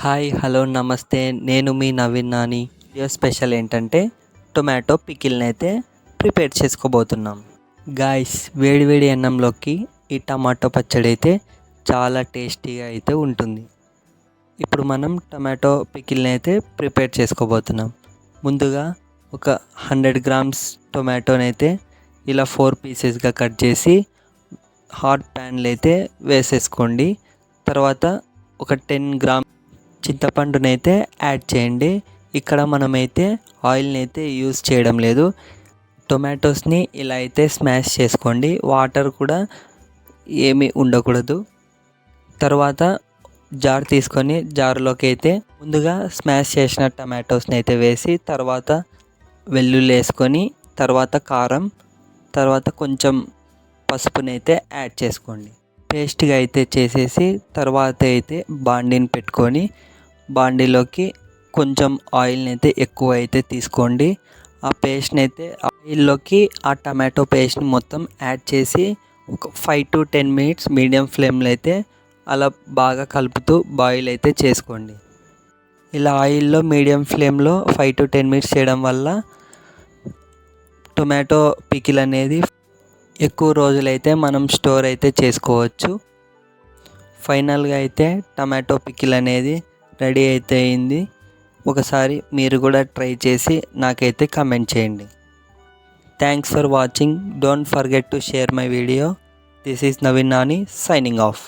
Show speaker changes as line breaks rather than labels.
Hi hello నమస్తే. నేను మీ Naveen Nani. Video special ఏంటంటే టొమాటో పికిల్ని అయితే ప్రిపేర్ చేసుకోబోతున్నాం. గాయ్స్, వేడి వేడి అన్నంలోకి ఈ టమాటో పచ్చడి అయితే చాలా టేస్టీగా అయితే ఉంటుంది. ఇప్పుడు మనం టమాటో పికిల్ని అయితే ప్రిపేర్ చేసుకోబోతున్నాం. ముందుగా ఒక 100 గ్రామ్స్ టొమాటోని అయితే ఇలా 4 పీసెస్గా కట్ చేసి హాట్ ప్యాన్లో అయితే వేసేసుకోండి. తర్వాత ఒక 10 గ్రామ్ చింతపండుని అయితే యాడ్ చేయండి. ఇక్కడ మనమైతే ఆయిల్ని అయితే యూస్ చేయడం లేదు. టొమాటోస్ని ఇలా అయితే స్మాష్ చేసుకోండి. వాటర్ కూడా ఏమీ ఉండకూడదు. తర్వాత జార్ తీసుకొని జార్లోకి అయితే ముందుగా స్మాష్ చేసిన టమాటోస్ని అయితే వేసి తర్వాత వెల్లుల్లి వేసుకొని తర్వాత కారం తర్వాత కొంచెం పసుపుని అయితే యాడ్ చేసుకోండి. పేస్ట్గా అయితే చేసేసి తర్వాత అయితే బాండీని పెట్టుకొని బాండీలోకి కొంచెం ఆయిల్ని అయితే ఎక్కువ అయితే తీసుకోండి. ఆ పేస్ట్ని అయితే ఆయిల్లోకి ఆ టమాటో పేస్ట్ని మొత్తం యాడ్ చేసి ఒక 5 to 10 minutes మీడియం ఫ్లేమ్లో అయితే అలా బాగా కలుపుతూ బాయిల్ అయితే చేసుకోండి. ఇలా ఆయిల్లో మీడియం ఫ్లేమ్లో 5 to 10 minutes చేయడం వల్ల టొమాటో పికిల్ అనేది ఎక్కువ రోజులైతే మనం స్టోర్ అయితే చేసుకోవచ్చు. ఫైనల్గా అయితే టమాటో పికిల్ అనేది రెడీ అయితే అయింది. ఒకసారి మీరు కూడా ట్రై చేసి నాకైతే కమెంట్ చేయండి. Thanks for watching. Don't forget to share my video. This is Naveen Nani signing off.